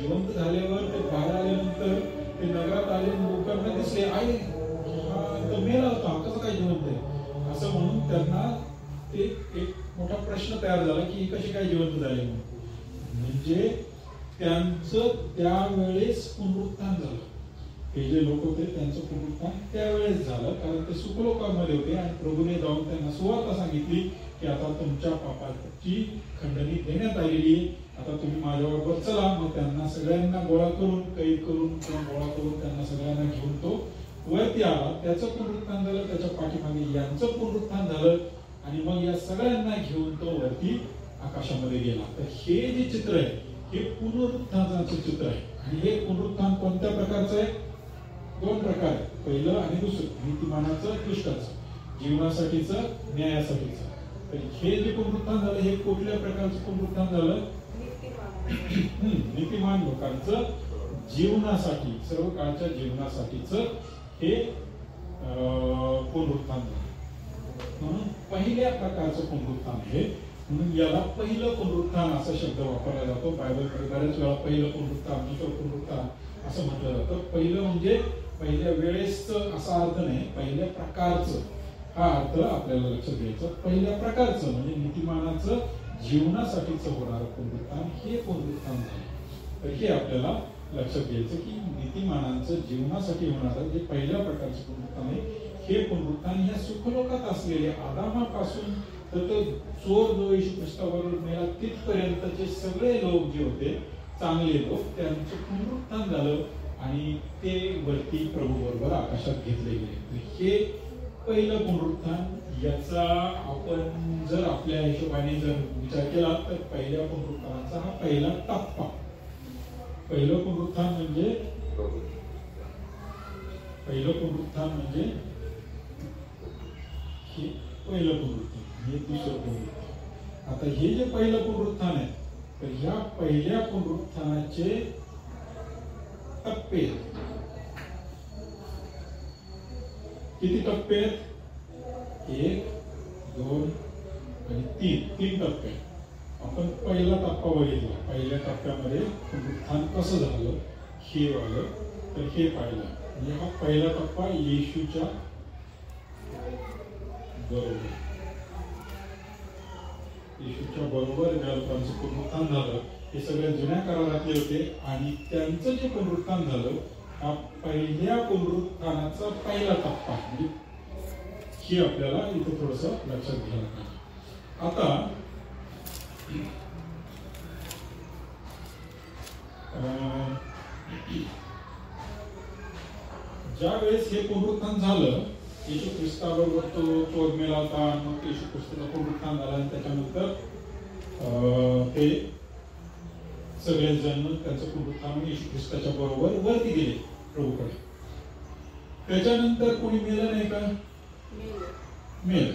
जिवंत झाल्यावर ते बाहेर आल्यानंतर ते नगरात आले, लोकांना दिसले, आई हा तर मेला होता, कसं काय जिवंत आहे असं म्हणून त्यांना ते एक मोठा प्रश्न तयार झाला की कशी काय जिवंत झाले म्हणून. म्हणजे त्यांचं त्यावेळेस पुनरुत्थान झालं. हे जे लोक होते त्यांचं पुनरुत्थान त्यावेळेस झालं, कारण ते सुखलोकामध्ये होते आणि प्रभूने जाऊन त्यांना सुवार्ता सांगितली की आता तुमच्या पापाची खंडणी देण्यात आलेली आहे, आता तुम्ही माझ्याबरोबर चला. मग त्यांना सगळ्यांना गोळा करून, कैद करून किंवा गोळा करून त्यांना सगळ्यांना घेऊन तो वरती आला. त्याचं पुनरुत्थान झालं, त्याच्या पाठीमागे यांचं पुनरुत्थान झालं आणि मग या सगळ्यांना घेऊन तो वरती आकाशामध्ये गेला. तर हे जे चित्र आहे हे पुनरुत्थानाचं चित्र आहे. आणि हे पुनरुत्थान कोणत्या प्रकारचं आहे? दोन प्रकार आहे, पहिलं आणि दुसरं, नीतिमानाचं, दुष्टाचं, जीवनासाठीचं, न्यायासाठीचं. तर हे जे पुनरुत्थान झालं हे कुठल्या प्रकारचं पुनरुत्थान झालं? नीतिमान लोकांचं जीवनासाठी, सर्व काळच्या जीवनासाठीच हे पुनरुत्थान झालं. म्हणून पहिल्या प्रकारचं पुनरुत्थान आहे, म्हणून याला पहिलं पुनरुत्थान असा शब्द वापरला जातो. बायबलकडे बऱ्याच वेळा पहिलं पुनरुत्थान, दुसरं पुनरुत्थान असं म्हटलं जातं. पहिलं म्हणजे पहिल्या वेळेसचं असा अर्थ नाही, पहिल्या प्रकारचं हा अर्थ आपल्याला लक्षात घ्यायचा. पहिल्या प्रकारचं म्हणजे नीतिमानाचं जीवनासाठीचं होणारं पुनरुत्थान हे पुनरुत्थान झालं. तर हे आपल्याला लक्षात घ्यायचं की नीतिमानांचं जीवनासाठी होणारं जे पहिल्या प्रकारचं पुनरुत्थान आहे, हे पुनरुत्थान ह्या सुखलोकात असलेले आदामापासून तर तो चोर जो येशू ख्रिस्ताबरोबर मेला तिथपर्यंतचे सगळे लोक जे होते, चांगले लोक, त्यांचं पुनरुत्थान झालं आणि ते वरती प्रभू बरोबर आकाशात घेतले गेले. हे पहिलं पुनरुत्थान. याचा आपण जर आपल्या हिशोबाने जर विचार केला तर पहिल्या पुनरुत्थानाचा हा पहिला टप्पा. पहिलं पुनरुत्थान म्हणजे हे पहिलं पुनरुत्थान, हे दुसरं पुनरुत्थान. आता हे जे पहिलं पुनरुत्थान आहे, तर ह्या पहिल्या पुनरुत्थानाचे टप्पे किती टप्पे आहेत? 1, 2 आणि 3 टप्पे. आपण पहिला टप्पा बघितला. पहिल्या टप्प्यामध्ये पुनरुत्थान कसं झालं हे आलं, तर हे पाहिलं. म्हणजे हा पहिला टप्पा येशूच्या बरोबर ज्या लोकांचं पुनरुत्थान झालं हे सगळे जुन्या करारातले होते आणि त्यांचं जे पुनरुत्थान झालं हा पहिल्या पुनरुत्थानाचा पहिला टप्पा. म्हणजे हे आपल्याला इथे थोडस लक्षात घ्यायला पाहिजे. आता ज्या वेळेस हे पुनरुत्थान झालं, येशू ख्रिस्ताबरोबर तो चोर मेला होता, मग येशू ख्रिस्ताचा पुनरुत्थान झाला आणि त्याच्यानंतर ते सगळेच जण त्यांचं पुनरुत्थान येशू ख्रिस्ताच्या बरोबर वरती गेले प्रभूकडे. त्याच्यानंतर कोणी मेलं नाही का? मेलं.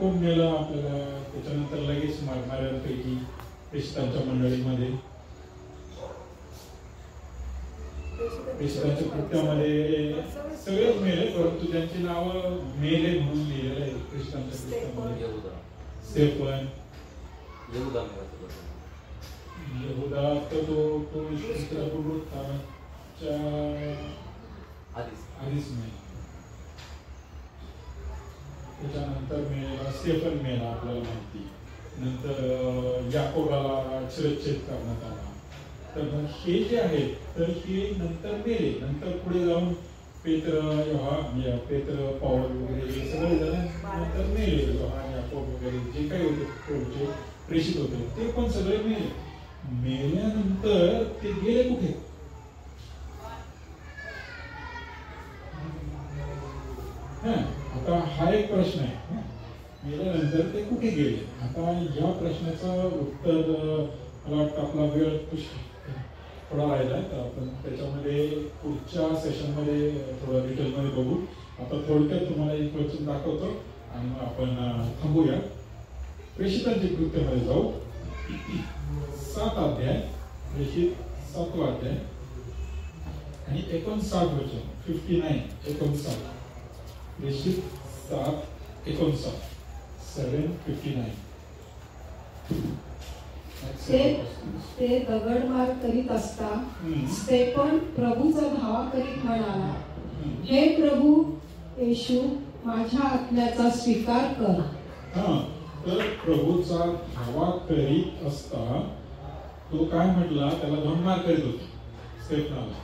कोण मेलं आपल्याला त्याच्यानंतर लगेच मारणाऱ्यांपैकी ख्रिस्तांच्या मंडळीमध्ये? ख्रिस्तांच्या कृत्यामध्ये सगळेच मेले, परंतु त्यांची नावं मेले म्हणून लिहिलेलं आहे ख्रिस्तांच्या कृत्यामध्ये. स्तेफन, यहूदा तर तो पुनरुत्थानाच्या आधीच मेला. त्याच्यानंतर मेला स्तेफन मेला आपल्याला माहिती. नंतर याकोबाला शिरच्छेद करण्यात आला. तर हे जे आहेत तर हे नंतर मेले. नंतर पुढे जाऊन पेत्र, पाऊल वगैरे हे सगळे जण नंतर मेले. योहान, याकोब वगैरे जे काही होते प्रभूचे प्रेषित होते ते पण सगळे मेले. मेल्यानंतर ते गेले कुठे? आता हा एक प्रश्न आहे. मेल्यानंतर ते कुठे गेले? आता या प्रश्नाचं उत्तर मला वाटतं आपला वेळ थोडा राहिला, तर आपण त्याच्यामध्ये पुढच्या सेशनमध्ये थोडं डिटेलमध्ये बघू. आता थोडक्यात तुम्हाला एक वचन दाखवतो आणि मग आपण थांबूया. प्रेषितांच्या कृत्यामध्ये जाऊ. 7 अध्याय, प्रेषित 7वा अध्याय आणि 59 वचन. 59, 59. प्रेषित 7:59. 7:59. ते दगडमार करीत असता स्तेफन प्रभूचा धावा करीत म्हणाला, हे प्रभू येशू, माझ्या आत्म्याचा स्वीकार कर. तर प्रभूचा धावा करीत असता तो काय म्हटला? त्याला दंडमार करीत होता स्तेफनाला.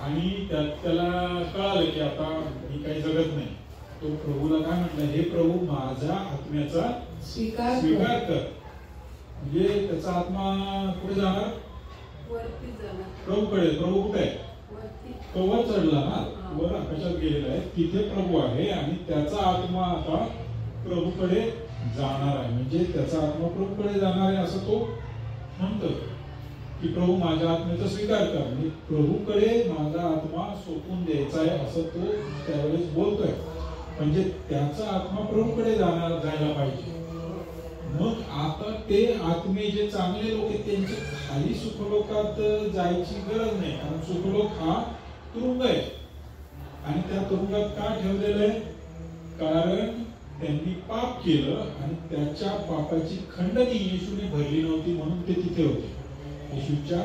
आणि त्याला कळालं की आता मी काही जगत नाही. तो प्रभूला काय म्हटलं? हे प्रभू, माझ्या आत्म्याचा स्वीकार कर. म्हणजे त्याचा आत्मा कुठे जाणार? प्रभूकडे. प्रभू कुठे आहे? तो वर चढला ना, वर आकाशात गेलेला आहे. तिथे प्रभू आहे आणि त्याचा आत्मा आता प्रभूकडे जाणार आहे. म्हणजे त्याचा आत्मा प्रभूकडे जाणार आहे असं तो म्हणतो की प्रभू, माझ्या आत्म्याचा स्वीकार कर. म्हणजे प्रभूकडे माझा आत्मा सोपून द्यायचा आहे असं तो त्यावेळेस बोलतोय. म्हणजे त्याचा आत्मा प्रभूकडे जायला पाहिजे. मग आता ते आत्मे जे चांगले लोक आहेत त्यांच्या खाली सुखलोकात जायची गरज नाही, कारण सुखलोक हा तुरुंग आहे. आणि त्या तुरुंगात का ठेवलेलं आहे? कारण त्यांनी पाप केलं आणि त्याच्या पापाची खंडणी येशूने भरली नव्हती म्हणून ते तिथे होते येशूच्या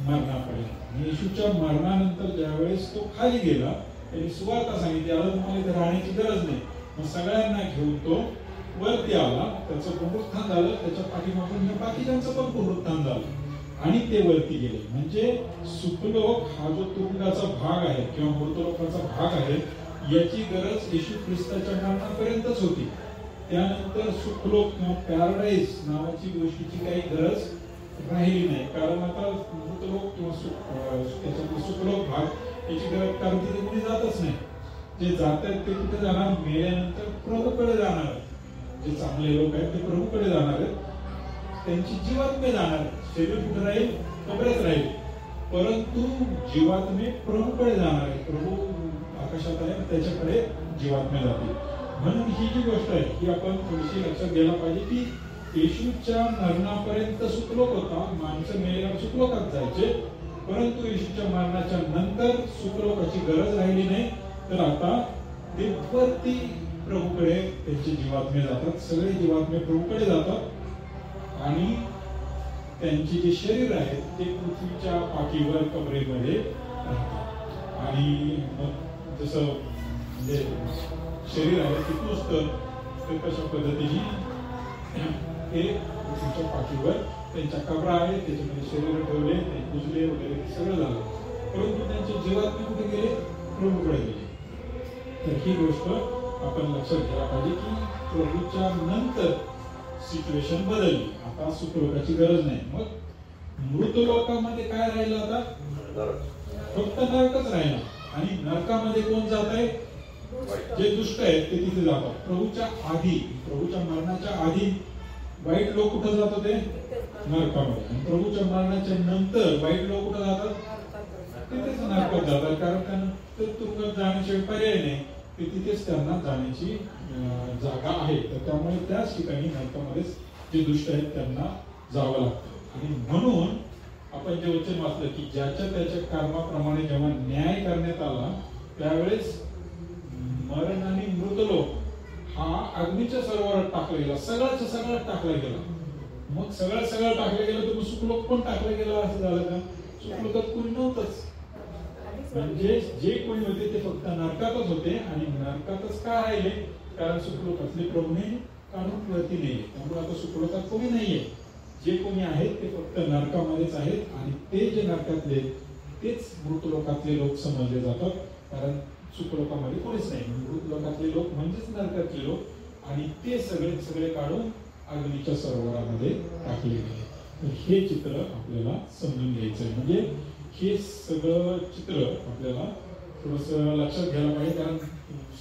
मरणापर्यंत. येशूच्या मरणानंतर ज्यावेळेस तो खाली गेला, त्यांनी सुवार्ता सांगितली, आता तुम्हाला इथे राहण्याची गरज नाही. मग सगळ्यांना घेऊन तो वरती आला. त्याचं पुनरुत्थान झालं. त्याच्या पाठीमागून बाकीच्यांचं पण पुनरुत्थान झालं आणि ते वरती गेले. म्हणजे सुखलोक हा जो तुरुंगाचा भाग आहे किंवा मृतलोकाचा भाग आहे, याची गरज येशू ख्रिस्ताच्या मरणापर्यंतच होती. त्यानंतर सुखलोक किंवा पॅराडाईज नावाची गोष्टीची काही गरज राहिली नाही. कारण आता मृतलोक किंवा त्याच्यातला सुखलोक भाग याची गरज, कारण तिथे कुठे जातच नाही. जे जातात ते कुठे जाणार? मेल्यानंतर प्रभूकडे जाणार. जे चांगले लोक आहेत ते प्रभूकडे जाणार आहेत. त्यांची जीवात्मे जाणार. शरीर कुठे राहील? कबरेत राहील. परंतु जीवात्मे प्रभूकडे जाणार आहे. प्रभू आकाशात आहे, त्याच्याकडे जीवात्मे जातील. म्हणून ही जी गोष्ट आहे ही आपण थोडीशी लक्षात घ्यायला पाहिजे की येशूच्या मरणापर्यंत सुखलोक होता. माणसं मेल्यावर सुखलोकात जायचे, परंतु येशूच्या मरणाच्या नंतर सुखलोकाची गरज राहिली नाही. तर आता ते वरती प्रभूकडे त्यांचे जीवात्मे जातात. सगळे जीवात्मे प्रभूकडे जातात आणि त्यांचे जे शरीर आहेत ते पृथ्वीच्या पाठीवर कबरेमध्ये राहतात. आणि मग जसं म्हणजे शरीर आहे ते पुजतं, ते कशा पद्धतीने ते पृथ्वीच्या पाठीवर त्यांच्या कबरा आहे, त्याच्यामध्ये शरीर ठेवले, ते पुजले वगैरे सगळं झालं. परंतु त्यांचे जीवात्मे कुठे गेले? प्रभूकडे गेले. तर ही गोष्ट आपण लक्षात घ्यायला पाहिजे की प्रभूच्या नंतर सिच्युएशन बदलली. आता सुखलोकाची गरज नाही. मग मृतलोकामध्ये काय राहिलं? आता फक्त नरकच राहिला. आणि नरकामध्ये कोण जात आहे? जे दुष्ट आहेत ते तिथे जातात. प्रभूच्या आधी, प्रभूच्या मरणाच्या आधी वाईट लोक कुठं जात होते? नरकामध्ये. आणि प्रभूच्या मरणाच्या नंतर वाईट लोक कुठं जातात? तिथेच नरकात जातात, कारण त्यांना तुरुंगात जाण्याशिवाय पर्याय नाही, की तिथेच त्यांना जाण्याची जागा आहे. तर त्यामुळे त्याच ठिकाणी नरकामध्येच जे दुष्ट आहेत त्यांना जावं लागतं. आणि म्हणून आपण जे वचन वाचलं की ज्याच्या त्याच्या कर्माप्रमाणे जेव्हा न्याय करण्यात आला त्यावेळेस मरण आणि मृतलोक हा अग्नीच्या सरोवरात टाकला गेला. सगळं टाकला गेला. मग सगळं टाकलं गेलं तर मग सुखलोक पण टाकलं गेलं असं झालं का? सुखलोकात कोणी नव्हतंच. म्हणजे जे कोणी होते ते फक्त नरकातच होते. आणि नरकातच का राहिले? कारण सुखलोकातले प्रभूने काढून वरती नाहीये. त्यामुळे आता सुखलोकात कोणी नाहीये. जे कोणी आहेत ते फक्त नरकामध्येच आहेत. आणि ते जे नरकातले तेच मृतलोकातले लोक समजले जातात, कारण सुखलोकामध्ये कोणीच नाही. मृतलोकातले लोक म्हणजेच नरकातले लोक. आणि ते सगळे काढून अग्नीच्या सरोवरामध्ये टाकले गेले. हे चित्र आपल्याला समजून घ्यायचं आहे. म्हणजे हे सगळं चित्र आपल्याला थोडस लक्षात घ्यायला पाहिजे, कारण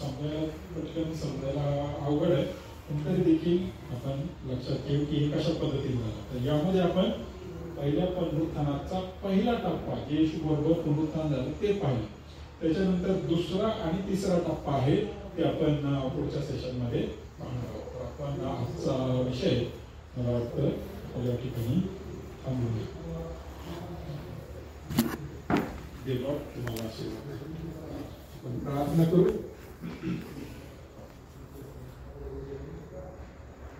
समजायला पटकन समजायला अवघड आहे, पण तरी देखील आपण लक्षात ठेवू की हे कशा पद्धतीने झालं. तर यामध्ये आपण पहिल्या पुनरुत्थानाचा पहिला टप्पा जे येशू बरोबर पुनरुत्थान झालं ते पाहिलं. त्याच्यानंतर दुसरा आणि तिसरा टप्पा आहे ते आपण पुढच्या सेशन मध्ये पाहणार आहोत. आपण आजचा विषय मला वाटतं या ठिकाणी थांबूया. देवा तुम्हाला आशीर्वाद. आपण प्रार्थना करू.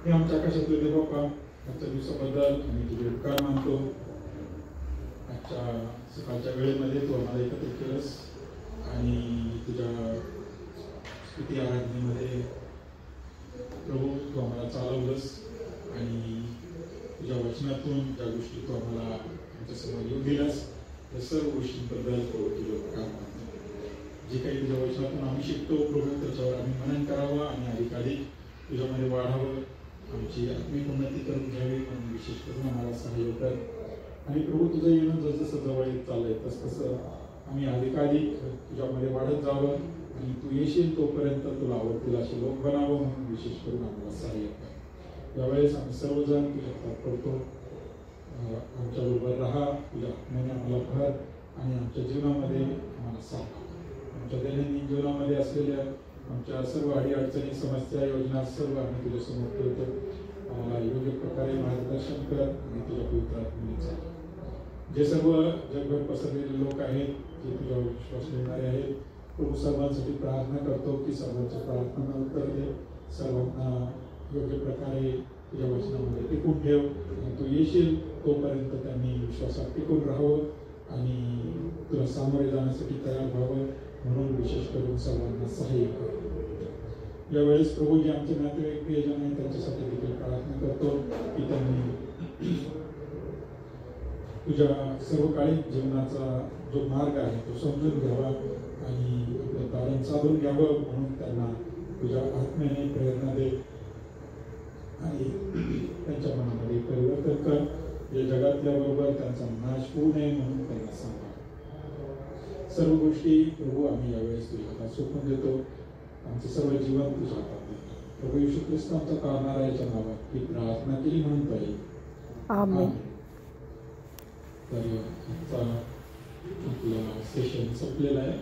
हे आमच्या आकाशातले देवा, आजच्या दिवसाबद्दल आम्ही तुझे उपकार मानतो. आजच्या सकाळच्या वेळेमध्ये तू आम्हाला एकत्रित केलंस आणि तुझ्या स्तुती आराधनेमध्ये प्रभू तू आम्हाला चालवलंस आणि तुझ्या वचनातून ज्या गोष्टी तू आम्हाला आमच्यासमोर येऊन दिल्यास त्या सर्व गोष्टींबद्दल प्रभू तुझे उपकार मानतो. जे काही तुझ्या वचनातून आम्ही शिकतो प्रभू त्याच्यावर आम्ही मनन करावं आणि अधिकाधिक तुझ्यामध्ये वाढावं. आमची आत्मिक उन्नती करून घ्यावी म्हणून विशेष करून आम्हाला सहाय्य कर. आणि प्रभू तुझं येणं जसं जवळ येत चाललंय तसं आम्ही अधिकाधिक तुझ्यामध्ये वाढत जावं आणि तू येशील तोपर्यंत तुला आवडतील असे लोक बनावं म्हणून विशेष करून आम्हाला सहाय्य कर. यावेळेस आम्ही सर्वजण तुझ्या हातात करतो. आमच्याबरोबर राहा, तुझ्या आत्म्याने आम्हाला भर आणि आमच्या जीवनामध्ये आम्हाला साथ. आमच्या दैनंदिन जीवनामध्ये असलेल्या आमच्या सर्व अडीअडचणी, समस्या, योजना सर्व आम्ही तुझ्यासमोर ठेवतो. आम्हाला योग्य प्रकारे मार्गदर्शन कर आणि तुझ्या पवित्र आत्म्याने चाल. जे सर्व जगभर पसरलेले लोक आहेत, जे तुझ्यावर विश्वास ठेवणारे आहेत, प्रभू सर्वांसाठी प्रार्थना करतो की सर्वांच्या प्रार्थना उत्तर दे. सर्वांना योग्य प्रकारे तुझ्या वचनामध्ये टिकून ठेव आणि तू येशील तोपर्यंत त्यांनी विश्वासात टिकून राहावं आणि तुला सामोरे जाण्यासाठी तयार व्हावं म्हणून विशेष करून सर्वांना सहाय्य कर. यावेळेस प्रभू जे आमचे नातेवाईक प्रियजन आहेत त्यांच्यासाठी देखील प्रार्थना करतो की त्यांनी तुझ्या सर्वकालिक जीवनाचा जो मार्ग आहे तो समजून घ्यावा आणि आपलं तारण साधून घ्यावं म्हणून त्यांना तुझ्या आत्म्याने प्रेरणा दे आणि त्यांच्या मनामध्ये परिवर्तन कर. या जगातल्या बरोबर त्यांचा नाश होऊ नये म्हणून त्यांना सांगा. सर्व गोष्टी प्रभू आम्ही यावेळेस तुझ्या हातात सोपवून देतो. आमचं सर्व जीवन तुझ्या हातात देतो. प्रभू येशू ख्रिस्त आमचा काढणारा याच्या नावात ही प्रार्थना केली म्हणून पाहिजे. आमेन. तर आजचा आपला सेशन संपलेला आहे.